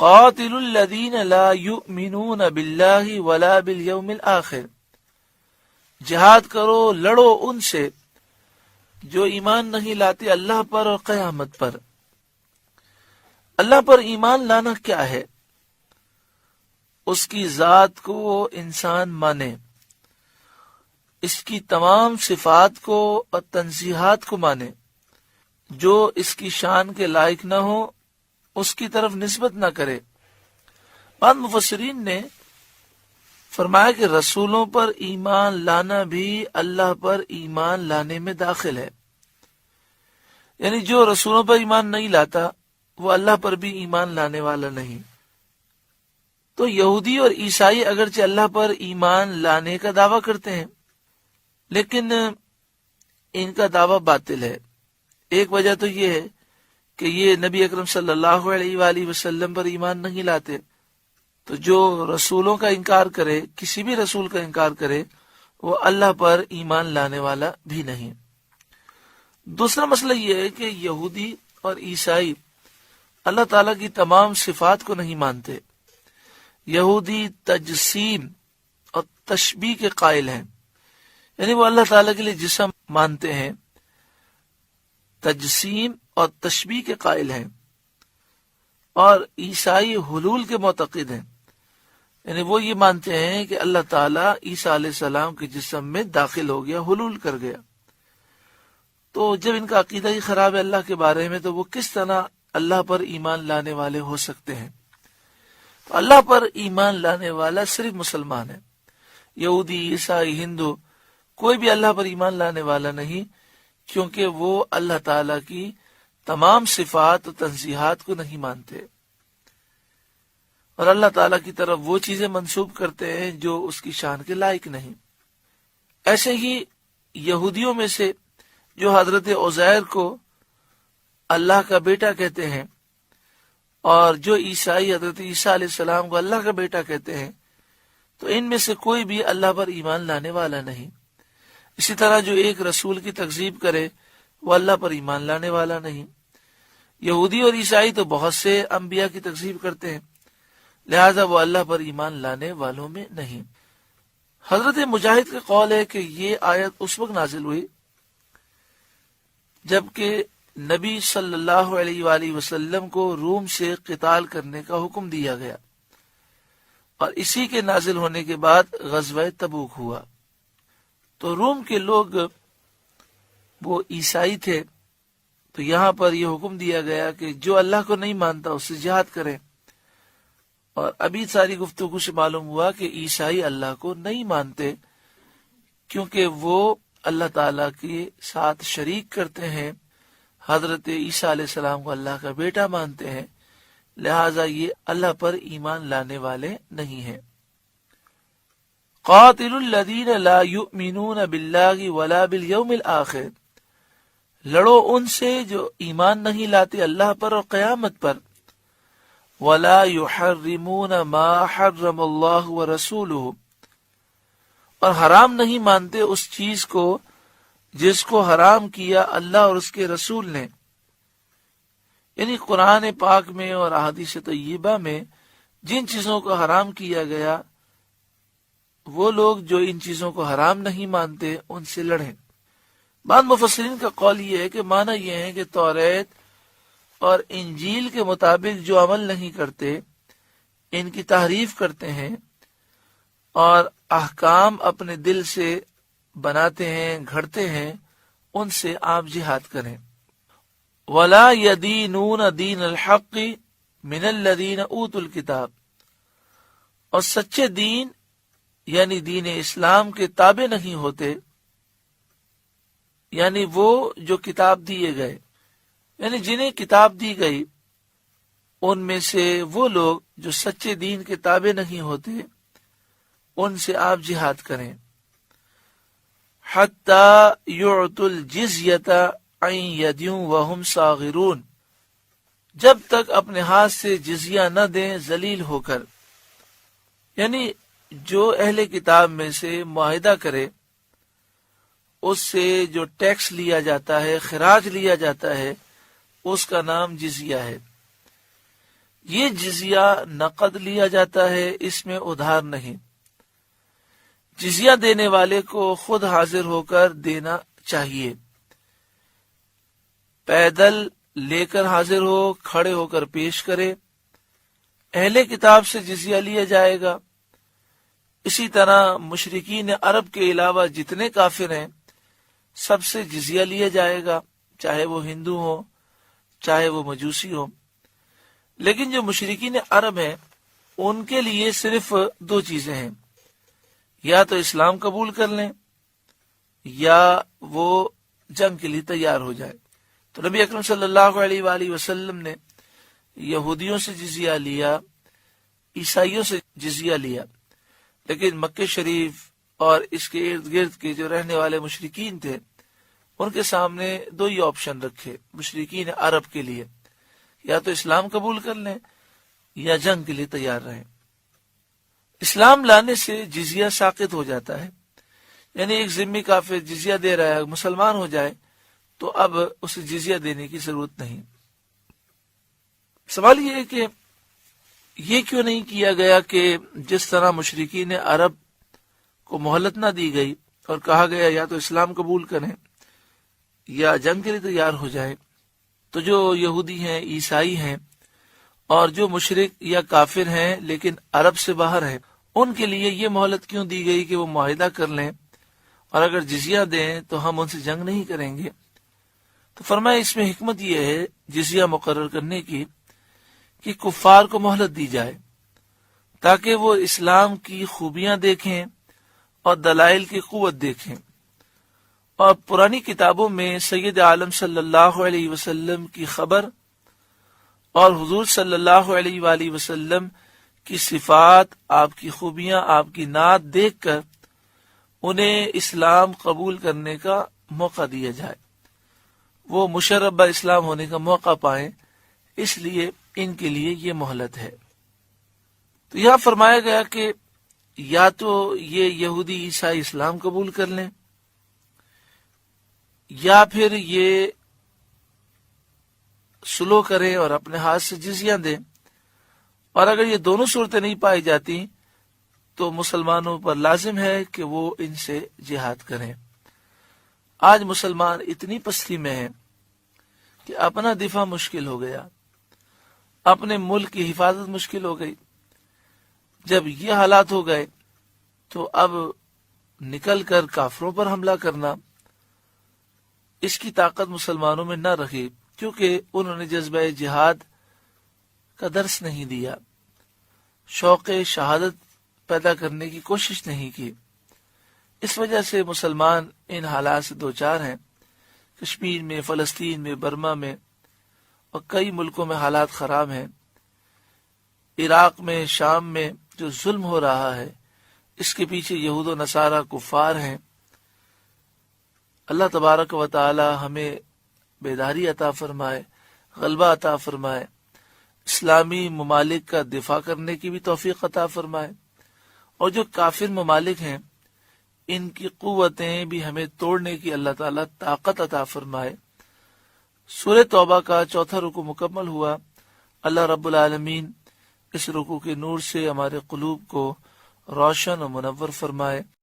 قاتل الذین لا یؤمنون باللہ ولا بالیوم الآخر، جہاد کرو، لڑو ان سے جو ایمان نہیں لاتے اللہ پر اور قیامت پر۔ اللہ پر ایمان لانا کیا ہے؟ اس کی ذات کو انسان مانے، اس کی تمام صفات کو اور تنزیہات کو مانے، جو اس کی شان کے لائق نہ ہو اس کی طرف نسبت نہ کرے۔ بعض مفسرین نے فرمایا کہ رسولوں پر ایمان لانا بھی اللہ پر ایمان لانے میں داخل ہے، یعنی جو رسولوں پر ایمان نہیں لاتا وہ اللہ پر بھی ایمان لانے والا نہیں۔ تو یہودی اور عیسائی اگرچہ اللہ پر ایمان لانے کا دعویٰ کرتے ہیں لیکن ان کا دعویٰ باطل ہے۔ ایک وجہ تو یہ ہے کہ یہ نبی اکرم صلی اللہ علیہ وآلہ وسلم پر ایمان نہیں لاتے، تو جو رسولوں کا انکار کرے، کسی بھی رسول کا انکار کرے، وہ اللہ پر ایمان لانے والا بھی نہیں۔ دوسرا مسئلہ یہ ہے کہ یہودی اور عیسائی اللہ تعالیٰ کی تمام صفات کو نہیں مانتے۔ یہودی تجسیم اور تشبیہ کے قائل ہیں، یعنی وہ اللہ تعالیٰ کے لیے جسم مانتے ہیں، تجسیم اور تشبیہ کے قائل ہیں، اور عیسائی حلول کے معتقد ہیں، یعنی وہ یہ مانتے ہیں کہ اللہ تعالیٰ عیسیٰ علیہ السلام کے جسم میں داخل ہو گیا، حلول کر گیا۔ تو جب ان کا عقیدہ ہی خراب ہے اللہ کے بارے میں، تو وہ کس طرح اللہ پر ایمان لانے والے ہو سکتے ہیں؟ تو اللہ پر ایمان لانے والا صرف مسلمان ہے، یہودی، عیسائی، ہندو کوئی بھی اللہ پر ایمان لانے والا نہیں، کیونکہ وہ اللہ تعالیٰ کی تمام صفات و تنزیہات کو نہیں مانتے، اور اللہ تعالیٰ کی طرف وہ چیزیں منسوب کرتے ہیں جو اس کی شان کے لائق نہیں۔ ایسے ہی یہودیوں میں سے جو حضرت عزیر کو اللہ کا بیٹا کہتے ہیں، اور جو عیسائی حضرت عیسیٰ علیہ السلام کو اللہ کا بیٹا کہتے ہیں، تو ان میں سے کوئی بھی اللہ پر ایمان لانے والا نہیں۔ اسی طرح جو ایک رسول کی تکذیب کرے وہ اللہ پر ایمان لانے والا نہیں۔ یہودی اور عیسائی تو بہت سے انبیاء کی تکذیب کرتے ہیں، لہذا وہ اللہ پر ایمان لانے والوں میں نہیں۔ حضرت مجاہد کا قول ہے کہ یہ آیت اس وقت نازل ہوئی جبکہ نبی صلی اللہ علیہ وآلہ وسلم کو روم سے قتال کرنے کا حکم دیا گیا، اور اسی کے نازل ہونے کے بعد غزوہ تبوک ہوا۔ تو روم کے لوگ وہ عیسائی تھے، تو یہاں پر یہ حکم دیا گیا کہ جو اللہ کو نہیں مانتا اس سے جہاد کریں۔ اور ابھی ساری گفتگو سے معلوم ہوا کہ عیسائی اللہ کو نہیں مانتے، کیونکہ وہ اللہ تعالیٰ کے ساتھ شریک کرتے ہیں، حضرت عیسیٰ علیہ السلام کو اللہ کا بیٹا مانتے ہیں، لہٰذا یہ اللہ پر ایمان لانے والے نہیں ہیں۔ قاتل الذین لا یؤمنون باللہ ولا بالیوم الآخر، لڑو ان سے جو ایمان نہیں لاتے اللہ پر اور قیامت پر، ولا یحرمون ما حرم اللہ ورسولہ، اور حرام نہیں مانتے اس چیز کو جس کو حرام کیا اللہ اور اس کے رسول نے۔ یعنی قرآن پاک میں اور احادیث طیبہ میں جن چیزوں کو حرام کیا گیا، وہ لوگ جو ان چیزوں کو حرام نہیں مانتے ان سے لڑیں۔ بعض مفسرین کا قول یہ ہے کہ معنی یہ ہے کہ توریت اور انجیل کے مطابق جو عمل نہیں کرتے، ان کی تحریف کرتے ہیں اور احکام اپنے دل سے بناتے ہیں، گھڑتے ہیں، ان سے آپ جہاد کریں۔ وَلَا يَدِينُونَ دِينَ الْحَقِّ مِنَ الَّذِينَ أُوتُوا الْكِتَابَ، اور سچے دین یعنی دین اسلام کے تابع نہیں ہوتے، یعنی وہ جو کتاب دیے گئے، یعنی جنہیں کتاب دی گئی، ان میں سے وہ لوگ جو سچے دین کے تابع نہیں ہوتے، ان سے آپ جہاد کریں۔ حَتَّى يُعْتُوا الْجِزْيَةَ عَنْ يَدٍ وَهُمْ صَاغِرُونَ، جب تک اپنے ہاتھ سے جزیہ نہ دیں ذلیل ہو کر، یعنی جو اہل کتاب میں سے معاہدہ کرے، اس سے جو ٹیکس لیا جاتا ہے، خراج لیا جاتا ہے، اس کا نام جزیہ ہے۔ یہ جزیہ نقد لیا جاتا ہے، اس میں ادھار نہیں۔ جزیہ دینے والے کو خود حاضر ہو کر دینا چاہیے، پیدل لے کر حاضر ہو، کھڑے ہو کر پیش کرے۔ اہل کتاب سے جزیہ لیا جائے گا، اسی طرح مشرکین عرب کے علاوہ جتنے کافر ہیں سب سے جزیہ لیا جائے گا، چاہے وہ ہندو ہو چاہے وہ مجوسی ہو۔ لیکن جو مشرکین عرب ہیں ان کے لیے صرف دو چیزیں ہیں، یا تو اسلام قبول کر لیں یا وہ جنگ کے لیے تیار ہو جائے۔ تو نبی اکرم صلی اللہ علیہ وآلہ وسلم نے یہودیوں سے جزیہ لیا، عیسائیوں سے جزیہ لیا، لیکن مکہ شریف اور اس کے ارد گرد کے جو رہنے والے مشرکین تھے ان کے سامنے دو ہی آپشن رکھے مشرکین عرب کے لیے، یا تو اسلام قبول کر لیں یا جنگ کے لیے تیار رہیں۔ اسلام لانے سے جزیہ ساقط ہو جاتا ہے، یعنی ایک ذمہ کافر جزیہ دے رہا ہے، مسلمان ہو جائے تو اب اسے جزیہ دینے کی ضرورت نہیں۔ سوال یہ ہے کہ یہ کیوں نہیں کیا گیا کہ جس طرح مشرکین عرب کو مہلت نہ دی گئی اور کہا گیا یا تو اسلام قبول کریں یا جنگ کے لیے تیار ہو جائیں، تو جو یہودی ہیں، عیسائی ہیں اور جو مشرک یا کافر ہیں لیکن عرب سے باہر ہیں، ان کے لیے یہ مہلت کیوں دی گئی کہ وہ معاہدہ کر لیں اور اگر جزیہ دیں تو ہم ان سے جنگ نہیں کریں گے؟ تو فرمایا اس میں حکمت یہ ہے جزیہ مقرر کرنے کی کہ کفار کو مہلت دی جائے تاکہ وہ اسلام کی خوبیاں دیکھیں اور دلائل کی قوت دیکھیں۔ اور پرانی کتابوں میں سید عالم صلی اللہ علیہ وسلم کی خبر اور حضور صلی اللہ علیہ وآلہ وسلم کی صفات، آپ کی خوبیاں، آپ کی نعت دیکھ کر انہیں اسلام قبول کرنے کا موقع دیا جائے، وہ مشرب اسلام ہونے کا موقع پائیں، اس لیے ان کے لیے یہ مہلت ہے۔ تو یہاں فرمایا گیا کہ یا تو یہ یہودی عیسائی اسلام قبول کر لیں یا پھر یہ سلو کریں اور اپنے ہاتھ سے جزیہ دیں، اور اگر یہ دونوں صورتیں نہیں پائی جاتی تو مسلمانوں پر لازم ہے کہ وہ ان سے جہاد کریں۔ آج مسلمان اتنی پستی میں ہیں کہ اپنا دفاع مشکل ہو گیا، اپنے ملک کی حفاظت مشکل ہو گئی۔ جب یہ حالات ہو گئے تو اب نکل کر کافروں پر حملہ کرنا، اس کی طاقت مسلمانوں میں نہ رہی، کیونکہ انہوں نے جذبہ جہاد کا درس نہیں دیا، شوق شہادت پیدا کرنے کی کوشش نہیں کی۔ اس وجہ سے مسلمان ان حالات سے دوچار ہیں۔ کشمیر میں، فلسطین میں، برما میں اور کئی ملکوں میں حالات خراب ہیں۔ عراق میں، شام میں جو ظلم ہو رہا ہے اس کے پیچھے یہود و نصارہ کفار ہیں۔ اللہ تبارک و تعالی ہمیں بیداری عطا فرمائے، غلبہ عطا فرمائے، اسلامی ممالک کا دفاع کرنے کی بھی توفیق عطا فرمائے، اور جو کافر ممالک ہیں ان کی قوتیں بھی ہمیں توڑنے کی اللہ تعالیٰ طاقت عطا فرمائے۔ سورہ توبہ کا 4تھا رکوع مکمل ہوا۔ اللہ رب العالمین اس رکوع کے نور سے ہمارے قلوب کو روشن و منور فرمائے۔